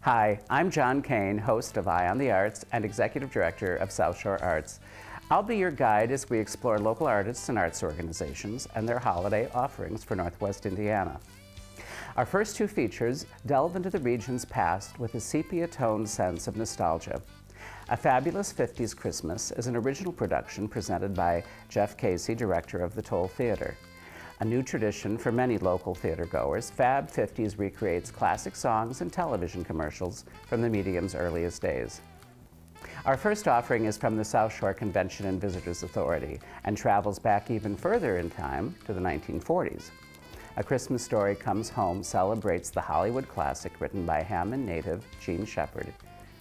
Hi, I'm John Kane, host of Eye on the Arts and Executive Director of South Shore Arts. I'll be your guide as we explore local artists and arts organizations and their holiday offerings for Northwest Indiana. Our first two features delve into the region's past with a sepia-toned sense of nostalgia. A Fabulous 50s Christmas is an original production presented by Jeff Casey, director of the Toll Theater. A new tradition for many local theatergoers, Fab 50s recreates classic songs and television commercials from the medium's earliest days. Our first offering is from the South Shore Convention and Visitors Authority and travels back even further in time to the 1940s. A Christmas Story Comes Home celebrates the Hollywood classic written by Hammond native Gene Shepard.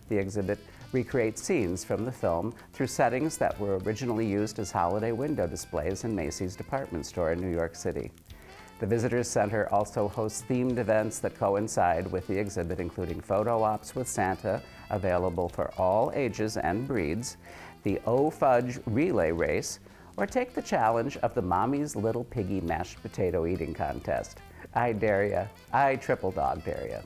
The exhibit recreates scenes from the film through settings that were originally used as holiday window displays in Macy's department store in New York City. The Visitors Center also hosts themed events that coincide with the exhibit, including photo ops with Santa, available for all ages and breeds, the O Fudge Relay Race, or take the challenge of the Mommy's Little Piggy Mashed Potato Eating Contest. I dare ya. I triple dog dare ya.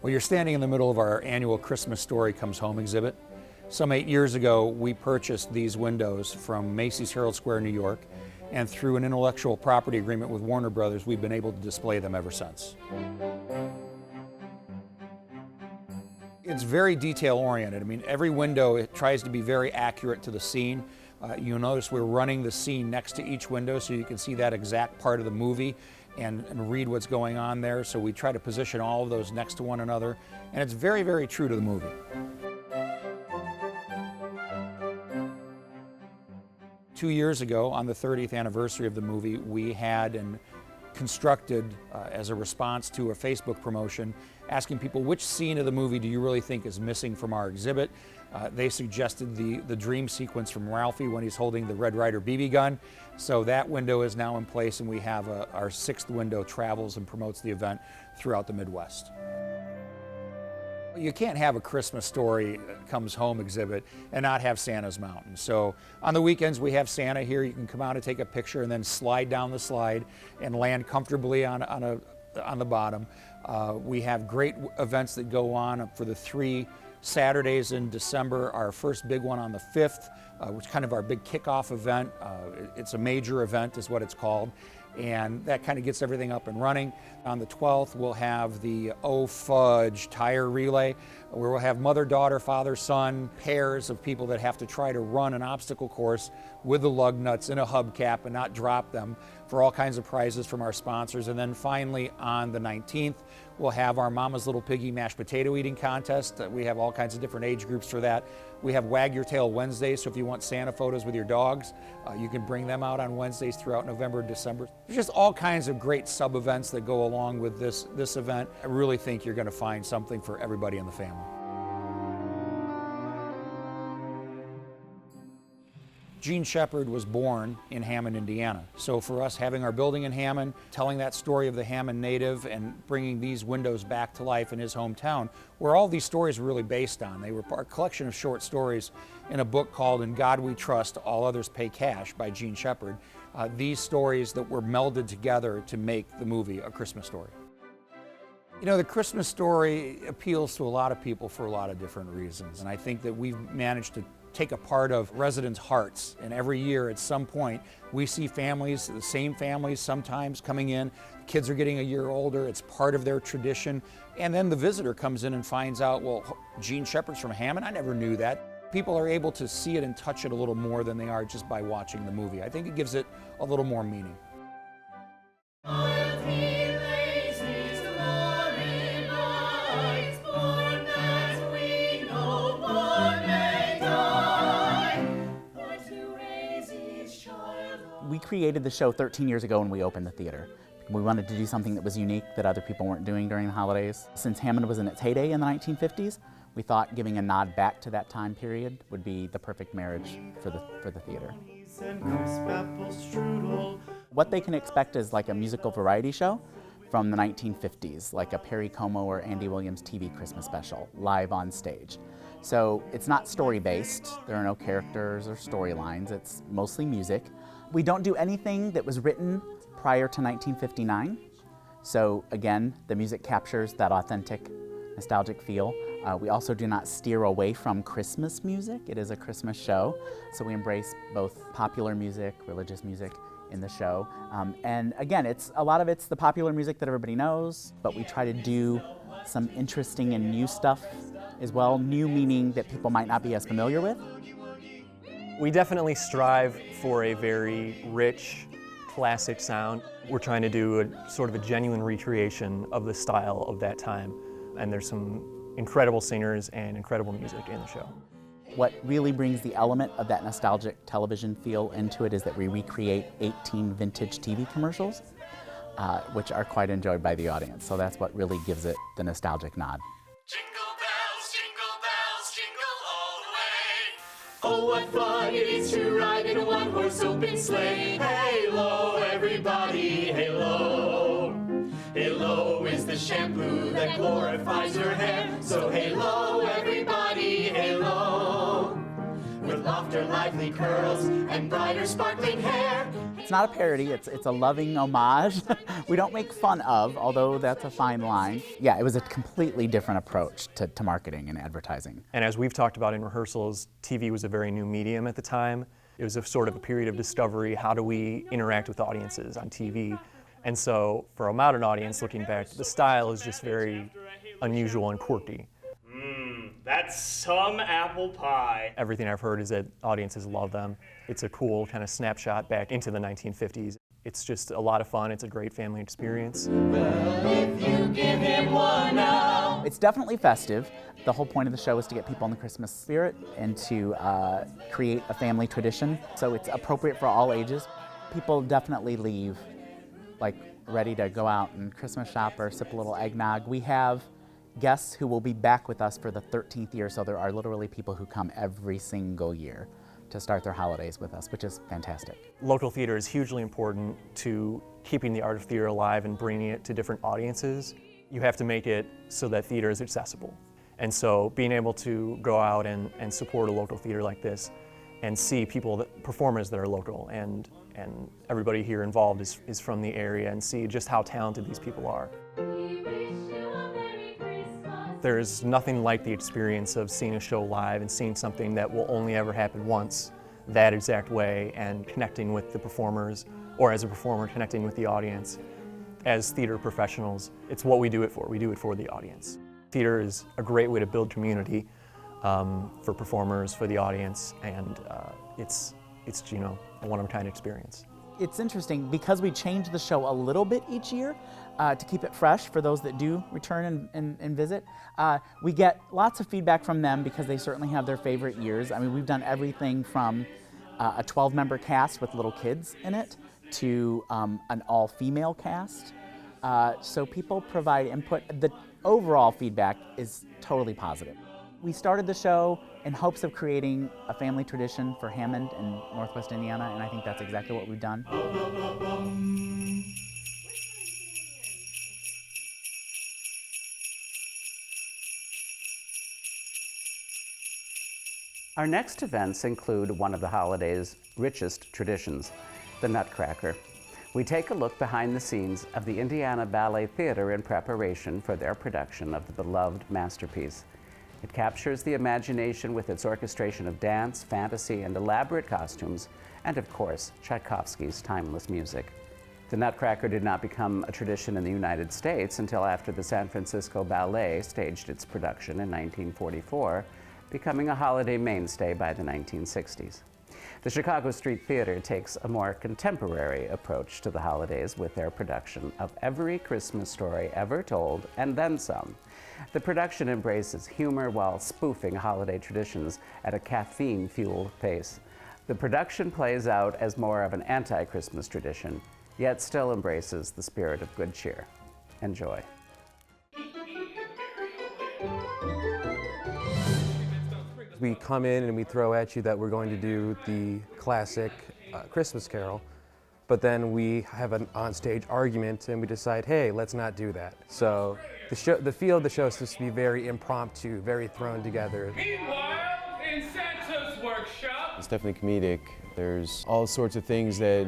Well, you're standing in the middle of our annual Christmas Story Comes Home exhibit. Some 8 years ago, we purchased these windows from Macy's Herald Square, New York, and through an intellectual property agreement with Warner Brothers, we've been able to display them ever since. It's very detail-oriented. I mean, every window, it tries to be very accurate to the scene. You'll notice we're running the scene next to each window so you can see that exact part of the movie and read what's going on there. So we try to position all of those next to one another, and it's very, very true to the movie. Two years ago, on the 30th anniversary of the movie, we had constructed as a response to a Facebook promotion, asking people which scene of the movie do you really think is missing from our exhibit. They suggested the dream sequence from Ralphie when he's holding the Red Ryder BB gun. So that window is now in place, and we have our sixth window travels and promotes the event throughout the Midwest. You can't have a Christmas Story Comes Home exhibit and not have Santa's Mountain. So on the weekends we have Santa here. You can come out and take a picture and then slide down the slide and land comfortably on the bottom. We have great events that go on for the 3 Saturdays in December. Our first big one on the 5th, which is kind of our big kickoff event. It's a major event is what it's called. And that kind of gets everything up and running. On the 12th, we'll have the O Fudge Tire Relay, where we'll have mother, daughter, father, son, pairs of people that have to try to run an obstacle course with the lug nuts in a hubcap and not drop them, for all kinds of prizes from our sponsors. And then finally, on the 19th, we'll have our Mama's Little Piggy Mashed Potato Eating Contest. We have all kinds of different age groups for that. We have Wag Your Tail Wednesdays, so if you want Santa photos with your dogs, you can bring them out on Wednesdays throughout November and December. There's just all kinds of great sub-events that go along with this event. I really think you're going to find something for everybody in the family. Gene Shepard was born in Hammond, Indiana. So for us, having our building in Hammond, telling that story of the Hammond native and bringing these windows back to life in his hometown, where all these stories were really based on. They were a collection of short stories in a book called In God We Trust, All Others Pay Cash by Gene Shepard. These stories that were melded together to make the movie A Christmas Story. You know, the Christmas Story appeals to a lot of people for a lot of different reasons. And I think that we've managed to take a part of residents' hearts. And every year at some point, we see families, the same families sometimes coming in. Kids are getting a year older. It's part of their tradition. And then the visitor comes in and finds out, well, Gene Shepard's from Hammond? I never knew that. People are able to see it and touch it a little more than they are just by watching the movie. I think it gives it a little more meaning. We created the show 13 years ago when we opened the theater. We wanted to do something that was unique that other people weren't doing during the holidays. Since Hammond was in its heyday in the 1950s, we thought giving a nod back to that time period would be the perfect marriage for the theater. What they can expect is like a musical variety show from the 1950s, like a Perry Como or Andy Williams TV Christmas special, live on stage. So it's not story-based. There are no characters or storylines. It's mostly music. We don't do anything that was written prior to 1959. So again, the music captures that authentic, nostalgic feel. We also do not steer away from Christmas music. It is a Christmas show, so we embrace both popular music, religious music in the show. And again, a lot of it's the popular music that everybody knows, but we try to do some interesting and new stuff as well, new meaning that people might not be as familiar with. We definitely strive for a very rich, classic sound. We're trying to do a sort of a genuine recreation of the style of that time. And there's some incredible singers and incredible music in the show. What really brings the element of that nostalgic television feel into it is that we recreate 18 vintage TV commercials, which are quite enjoyed by the audience. So that's what really gives it the nostalgic nod. Jingle bells, jingle all the way. Oh, what fun it is to ride in a one-horse open sleigh. Hey-lo, everybody, hey-lo. Hey-lo is the shampoo that glorifies your hair. So hey-lo, everybody, hey-lo. With softer, lively curls and brighter, sparkling hair. It's not a parody, it's a loving homage. We don't make fun of, although that's a fine line. Yeah, it was a completely different approach to marketing and advertising. And as we've talked about in rehearsals, TV was a very new medium at the time. It was a sort of a period of discovery. How do we interact with audiences on TV? And so for a modern audience looking back, the style is just very unusual and quirky. That's some apple pie. Everything I've heard is that audiences love them. It's a cool kind of snapshot back into the 1950s. It's just a lot of fun. It's a great family experience. Well, if you give him one now. It's definitely festive. The whole point of the show is to get people in the Christmas spirit and to create a family tradition. So it's appropriate for all ages. People definitely leave like ready to go out and Christmas shop or sip a little eggnog. We have guests who will be back with us for the 13th year, so there are literally people who come every single year to start their holidays with us, which is fantastic. Local theater is hugely important to keeping the art of theater alive and bringing it to different audiences. You have to make it so that theater is accessible. And so being able to go out and support a local theater like this and see performers that are local and everybody here involved is from the area and see just how talented these people are. There's nothing like the experience of seeing a show live and seeing something that will only ever happen once, that exact way, and connecting with the performers, or as a performer, connecting with the audience. As theater professionals, it's what we do it for. We do it for the audience. Theater is a great way to build community for performers, for the audience, and it's a one-of-a-kind experience. It's interesting because we change the show a little bit each year to keep it fresh for those that do return and visit. We get lots of feedback from them because they certainly have their favorite years. I mean, we've done everything from a 12-member cast with little kids in it to an all-female cast. So people provide input. The overall feedback is totally positive. We started the show in hopes of creating a family tradition for Hammond and Northwest Indiana, and I think that's exactly what we've done. Our next events include one of the holiday's richest traditions, the Nutcracker. We take a look behind the scenes of the Indiana Ballet Theater in preparation for their production of the beloved masterpiece. It captures the imagination with its orchestration of dance, fantasy, and elaborate costumes, and of course, Tchaikovsky's timeless music. The Nutcracker did not become a tradition in the United States until after the San Francisco Ballet staged its production in 1944, becoming a holiday mainstay by the 1960s. The Chicago Street Theater takes a more contemporary approach to the holidays with their production of every Christmas story ever told, and then some. The production embraces humor while spoofing holiday traditions at a caffeine-fueled pace. The production plays out as more of an anti-Christmas tradition, yet still embraces the spirit of good cheer. Enjoy. We come in and we throw at you that we're going to do the classic Christmas Carol, but then we have an onstage argument and we decide, hey, let's not do that. So the feel of the show is supposed to be very impromptu, very thrown together. Meanwhile, in Santa's workshop. It's definitely comedic. There's all sorts of things that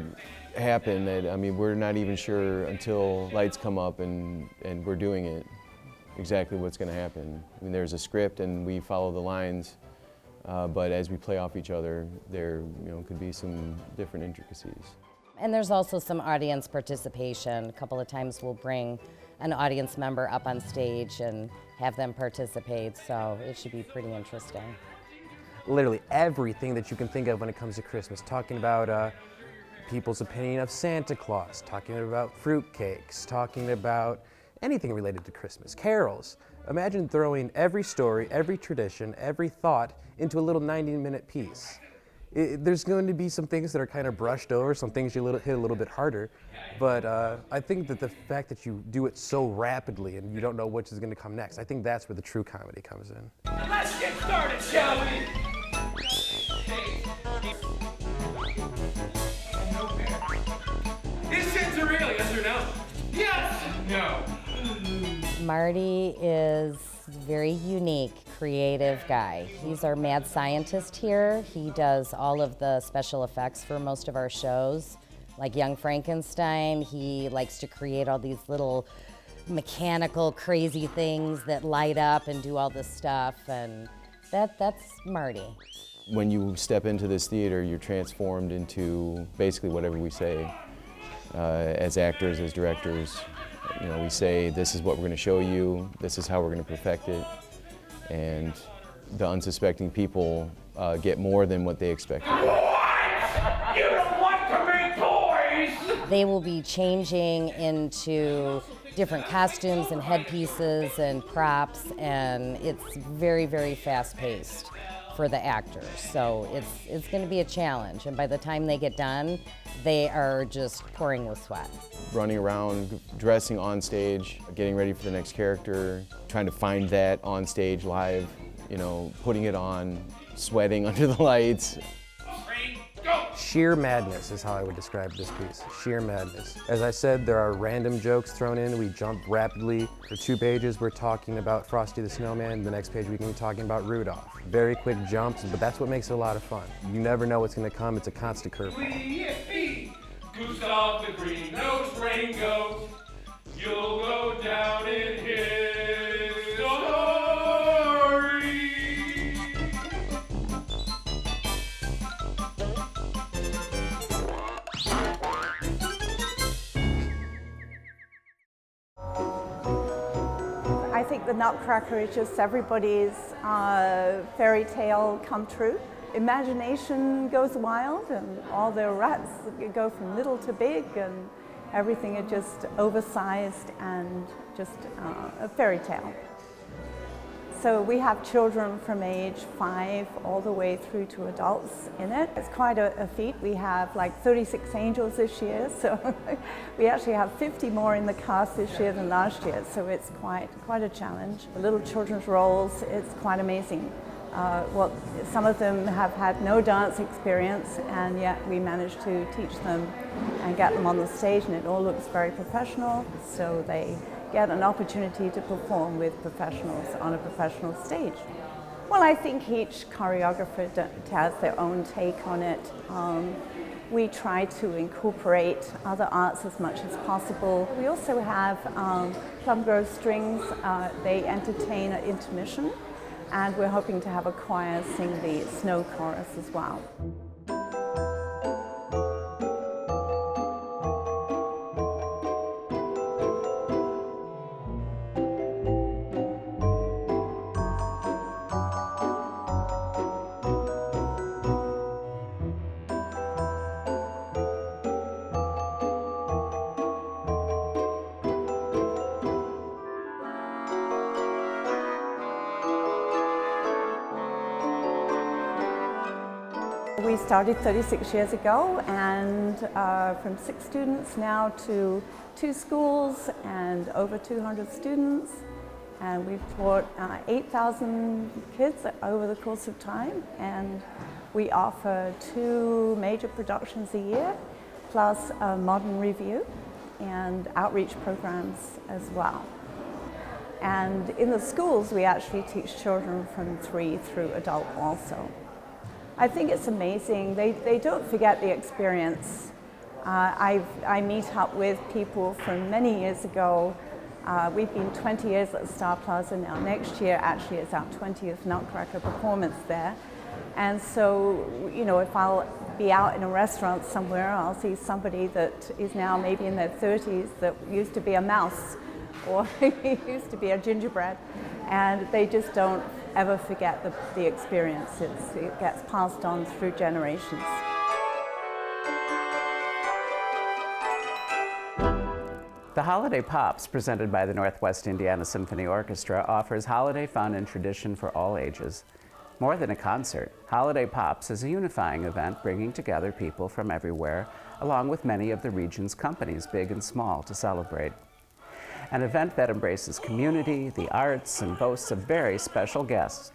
happen that, I mean, we're not even sure until lights come up and we're doing it exactly what's going to happen. I mean, there's a script and we follow the lines, but as we play off each other, there could be some different intricacies. And there's also some audience participation. A couple of times we'll bring an audience member up on stage and have them participate, so it should be pretty interesting. Literally everything that you can think of when it comes to Christmas, talking about people's opinion of Santa Claus, talking about fruitcakes, talking about anything related to Christmas, carols. Imagine throwing every story, every tradition, every thought into a little 90-minute piece. There's going to be some things that are kind of brushed over, some things you hit a little bit harder, but I think that the fact that you do it so rapidly and you don't know which is going to come next, I think that's where the true comedy comes in. Let's get started, shall we? Is Santa real, yes or no? Yes! No. Marty is a very unique, creative guy. He's our mad scientist here. He does all of the special effects for most of our shows. Like Young Frankenstein, he likes to create all these little mechanical, crazy things that light up and do all this stuff, and that's Marty. When you step into this theater, you're transformed into basically whatever we say. As actors, as directors, we say, this is what we're going to show you, this is how we're going to perfect it, and the unsuspecting people get more than what they expected. What? You don't want to make toys! They will be changing into different costumes and headpieces and props, and it's very, very fast-paced for the actors. So it's going to be a challenge, and by the time they get done, they are just pouring with sweat. Running around, dressing on stage, getting ready for the next character, trying to find that on stage live, putting it on, sweating under the lights. Sheer madness is how I would describe this piece. Sheer madness. As I said, there are random jokes thrown in. We jump rapidly. For 2 pages, we're talking about Frosty the Snowman. The next page, we can be talking about Rudolph. Very quick jumps, but that's what makes it a lot of fun. You never know what's going to come. It's a constant curveball. Gustav the green-nosed raincoat, you'll go down in history. I think the Nutcracker is just everybody's fairy tale come true. Imagination goes wild and all the rats go from little to big and everything is just oversized and just a fairy tale. So we have children from age 5 all the way through to adults in it. It's quite a feat. We have like 36 angels this year, so we actually have 50 more in the cast this year than last year, so it's quite a challenge. The little children's roles, it's quite amazing. Some of them have had no dance experience, and yet we managed to teach them and get them on the stage, and it all looks very professional, so they get an opportunity to perform with professionals on a professional stage. Well, I think each choreographer has their own take on it. We try to incorporate other arts as much as possible. We also have Plum Strings. They entertain at intermission. And we're hoping to have a choir sing the snow chorus as well. We started 36 years ago, and from 6 students now to 2 schools and over 200 students. And we've taught 8,000 kids over the course of time, and we offer 2 major productions a year, plus a modern review and outreach programs as well. And in the schools, we actually teach children from 3 through adult also. I think it's amazing. They don't forget the experience. I meet up with people from many years ago. We've been 20 years at the Star Plaza now. Next year actually is our 20th Nutcracker performance there. And so, you know, if I'll be out in a restaurant somewhere, I'll see somebody that is now maybe in their 30s that used to be a mouse or used to be a gingerbread, and they just don't ever forget the experiences. It gets passed on through generations. The Holiday Pops, presented by the Northwest Indiana Symphony Orchestra, offers holiday fun and tradition for all ages. More than a concert, Holiday Pops is a unifying event bringing together people from everywhere, along with many of the region's companies, big and small, to celebrate. An event that embraces community, the arts, and boasts of very special guests.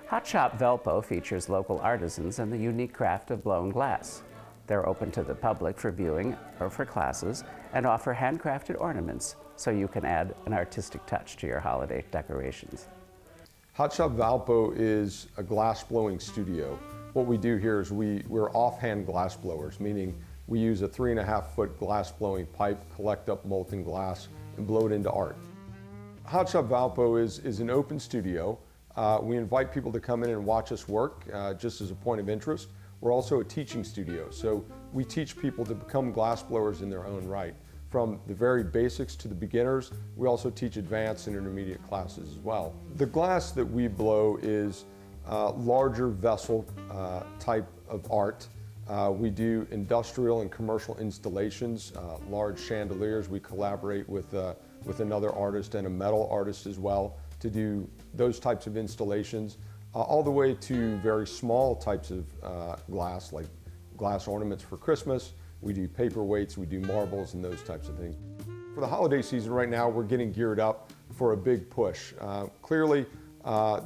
Hot Shop Velpo features local artisans and the unique craft of blown glass. They're open to the public for viewing or for classes and offer handcrafted ornaments so you can add an artistic touch to your holiday decorations. Hot Shop Valpo is a glass blowing studio. What we do here is we're offhand glass blowers, meaning we use a 3.5-foot glass blowing pipe, collect up molten glass, and blow it into art. Hot Shop Valpo is an open studio. We invite people to come in and watch us work just as a point of interest. We're also a teaching studio, so we teach people to become glass blowers in their own right. From the very basics to the beginners, we also teach advanced and intermediate classes as well. The glass that we blow is larger vessel type of art. We do industrial and commercial installations, large chandeliers. We collaborate with another artist and a metal artist as well to do those types of installations, all the way to very small types of glass, like glass ornaments for Christmas. We do paperweights, we do marbles and those types of things. For the holiday season right now, we're getting geared up for a big push. Clearly,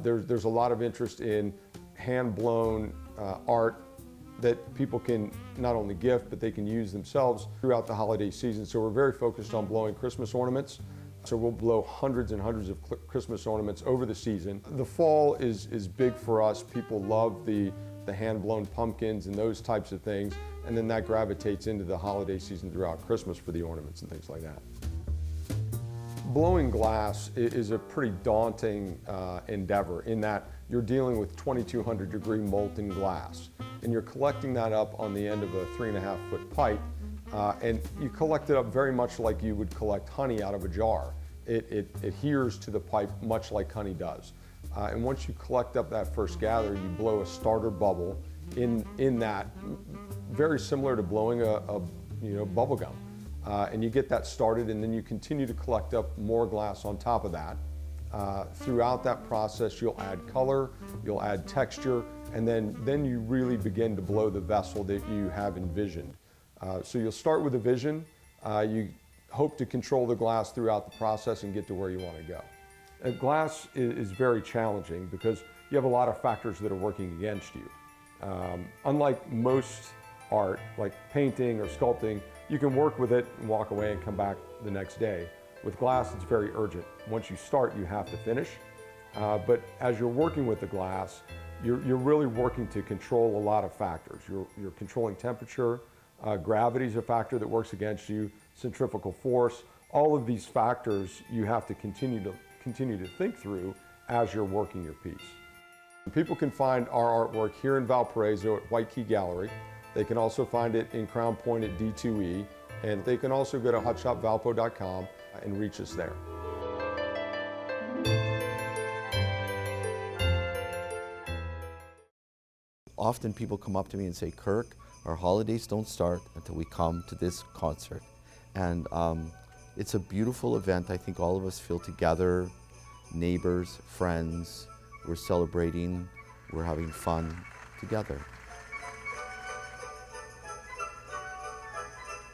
there's a lot of interest in hand-blown art that people can not only gift, but they can use themselves throughout the holiday season. So we're very focused on blowing Christmas ornaments. So we'll blow hundreds and hundreds of Christmas ornaments over the season. The fall is big for us. People love the hand-blown pumpkins and those types of things. And then that gravitates into the holiday season throughout Christmas for the ornaments and things like that. Blowing glass is a pretty daunting endeavor in that you're dealing with 2200 degree molten glass. And you're collecting that up on the end of a 3.5-foot pipe. And you collect it up very much like you would collect honey out of a jar. It adheres to the pipe much like honey does. And once you collect up that first gather, you blow a starter bubble in that, very similar to blowing a bubble gum. And you get that started, and then you continue to collect up more glass on top of that. Throughout that process, you'll add color, you'll add texture, and then you really begin to blow the vessel that you have envisioned. So you'll start with a vision. You hope to control the glass throughout the process and get to where you want to go. Glass is very challenging because you have a lot of factors that are working against you. Unlike most art, like painting or sculpting, you can work with it and walk away and come back the next day. With glass, it's very urgent. Once you start, you have to finish. But as you're working with the glass, you're really working to control a lot of factors. You're controlling temperature, gravity is a factor that works against you, centrifugal force. All of these factors you have to continue to think through as you're working your piece. People can find our artwork here in Valparaiso at White Key Gallery. They can also find it in Crown Point at D2E, and they can also go to hotshopvalpo.com and reach us there. Often people come up to me and say, Kirk, our holidays don't start until we come to this concert. And it's a beautiful event. I think all of us feel together, neighbors, friends. We're celebrating, we're having fun together.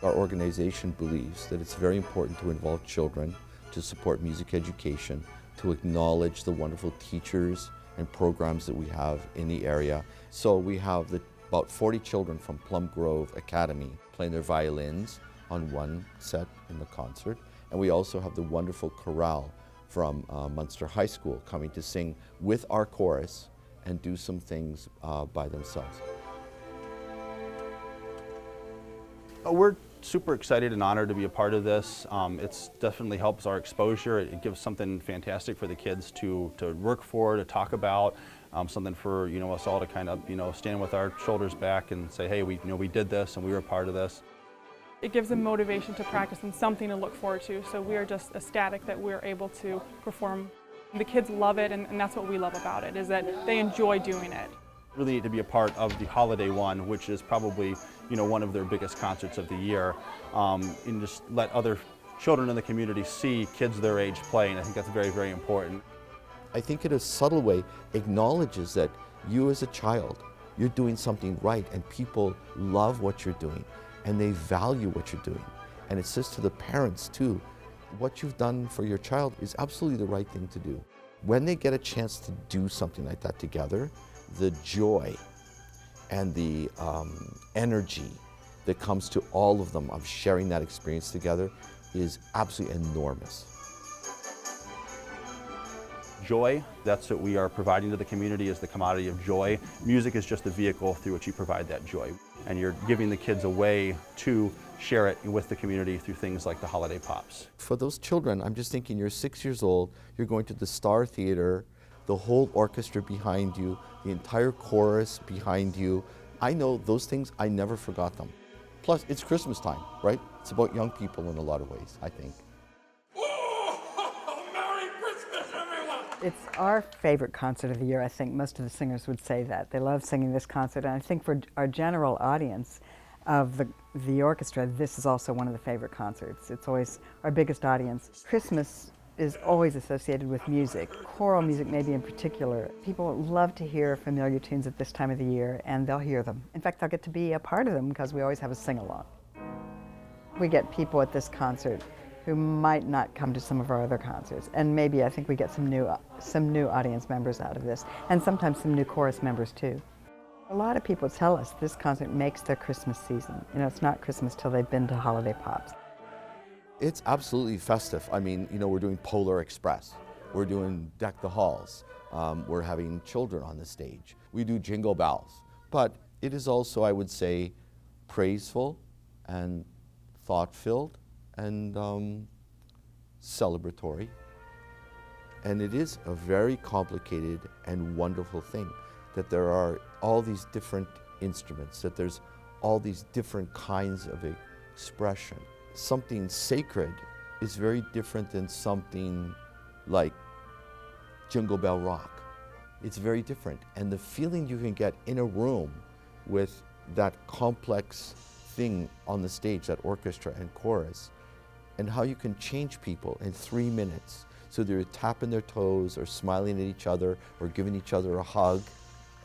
Our organization believes that it's very important to involve children, to support music education, to acknowledge the wonderful teachers and programs that we have in the area. So we have about 40 children from Plum Grove Academy playing their violins on one set in the concert. And we also have the wonderful chorale from Munster High School coming to sing with our chorus and do some things by themselves. We're super excited and honored to be a part of this. It definitely helps our exposure. It gives something fantastic for the kids to work for, to talk about, something for us all to kind of stand with our shoulders back and say, hey, we did this and we were a part of this. It gives them motivation to practice and something to look forward to. So we are just ecstatic that we're able to perform. The kids love it, and that's what we love about it, is that they enjoy doing it. Really need to be a part of the holiday one, which is probably one of their biggest concerts of the year, and just let other children in the community see kids their age play, and I think that's very, very important. I think in a subtle way acknowledges that you as a child, you're doing something right, and people love what you're doing and they value what you're doing. And it says to the parents too, what you've done for your child is absolutely the right thing to do. When they get a chance to do something like that together, the joy and the energy that comes to all of them of sharing that experience together is absolutely enormous. Joy, that's what we are providing to the community, is the commodity of joy. Music is just the vehicle through which you provide that joy. And you're giving the kids a way to share it with the community through things like the holiday pops. For those children, I'm just thinking, you're 6 years old, you're going to the Star Theater, the whole orchestra behind you, the entire chorus behind you. I know those things, I never forgot them. Plus, it's Christmas time, right? It's about young people in a lot of ways, I think. It's our favorite concert of the year. I think most of the singers would say that. They love singing this concert, and I think for our general audience of the orchestra, this is also one of the favorite concerts. It's always our biggest audience. Christmas is always associated with music, choral music maybe in particular. People love to hear familiar tunes at this time of the year, and they'll hear them. In fact, they'll get to be a part of them because we always have a sing-along. We get people at this concert who might not come to some of our other concerts, and maybe I think we get some new audience members out of this, and sometimes some new chorus members too. A lot of people tell us this concert makes their Christmas season. It's not Christmas till they've been to holiday pops. It's absolutely festive. I mean, we're doing Polar Express. We're doing Deck the Halls. We're having children on the stage. We do Jingle Bells. But it is also, I would say, praiseful and thought-filled and celebratory. And it is a very complicated and wonderful thing that there are all these different instruments, that there's all these different kinds of expression. Something sacred is very different than something like Jingle Bell Rock. It's very different. And the feeling you can get in a room with that complex thing on the stage, that orchestra and chorus, and how you can change people in 3 minutes. So they're tapping their toes or smiling at each other or giving each other a hug.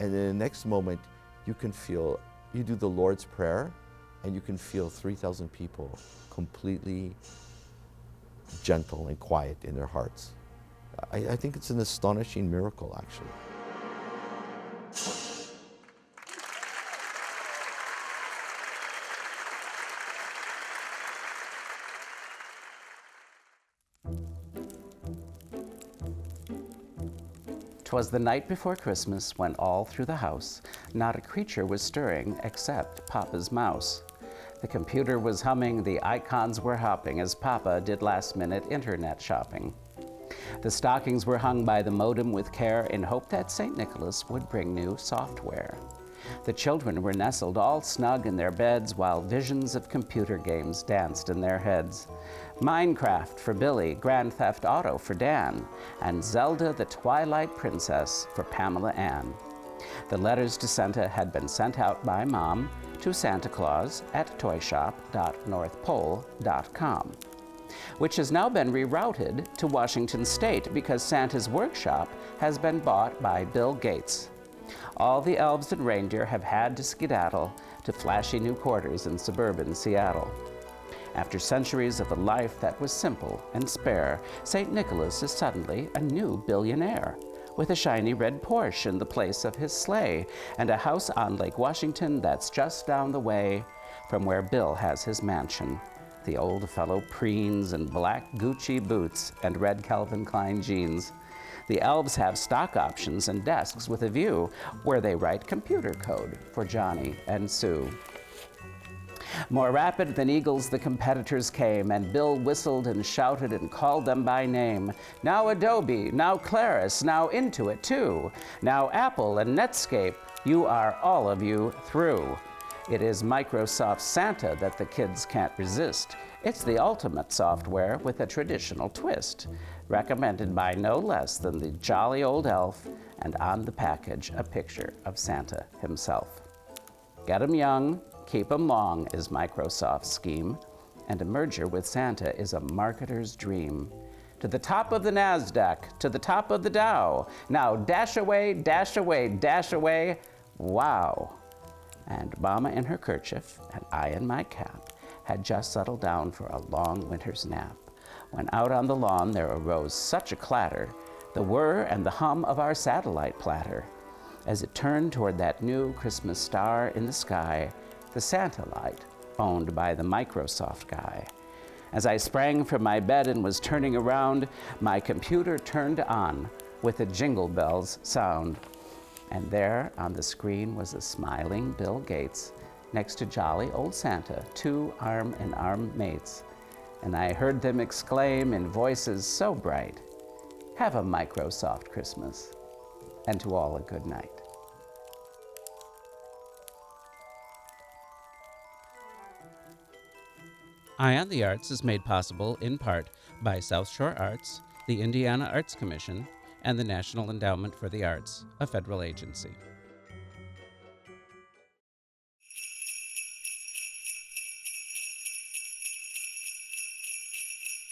And in the next moment, you can feel, you do the Lord's Prayer, and you can feel 3,000 people completely gentle and quiet in their hearts. I think it's an astonishing miracle, actually. "'Twas the night before Christmas, when all through the house not a creature was stirring except Papa's mouse. The computer was humming, the icons were hopping as Papa did last-minute internet shopping. The stockings were hung by the modem with care in hope that St. Nicholas would bring new software. The children were nestled all snug in their beds while visions of computer games danced in their heads. Minecraft for Billy, Grand Theft Auto for Dan, and Zelda the Twilight Princess for Pamela Ann. The letters to Santa had been sent out by Mom to Santa Claus at toyshop.northpole.com, which has now been rerouted to Washington State because Santa's workshop has been bought by Bill Gates. All the elves and reindeer have had to skedaddle to flashy new quarters in suburban Seattle. After centuries of a life that was simple and spare, St. Nicholas is suddenly a new billionaire, with a shiny red Porsche in the place of his sleigh, and a house on Lake Washington that's just down the way from where Bill has his mansion. The old fellow preens in black Gucci boots and red Calvin Klein jeans. The elves have stock options and desks with a view where they write computer code for Johnny and Sue. More rapid than eagles the competitors came, and Bill whistled and shouted and called them by name. Now Adobe, now Claris, now Intuit too, now Apple and Netscape, you are all of you through. It is Microsoft Santa that the kids can't resist. It's the ultimate software with a traditional twist, recommended by no less than the jolly old elf, and on the package a picture of Santa himself. Get 'em young, keep 'em long is Microsoft's scheme, and a merger with Santa is a marketer's dream. To the top of the NASDAQ, to the top of the Dow, now dash away, dash away, dash away, wow. And Mama in her kerchief, and I in my cap, had just settled down for a long winter's nap, when out on the lawn there arose such a clatter, the whir and the hum of our satellite platter. As it turned toward that new Christmas star in the sky, the Santa light, owned by the Microsoft guy. As I sprang from my bed and was turning around, my computer turned on with a Jingle Bells sound. And there on the screen was a smiling Bill Gates next to jolly old Santa, two arm-in-arm mates. And I heard them exclaim in voices so bright, "Have a Microsoft Christmas," and to all a good night. Eye on the Arts is made possible in part by South Shore Arts, the Indiana Arts Commission, and the National Endowment for the Arts, a federal agency.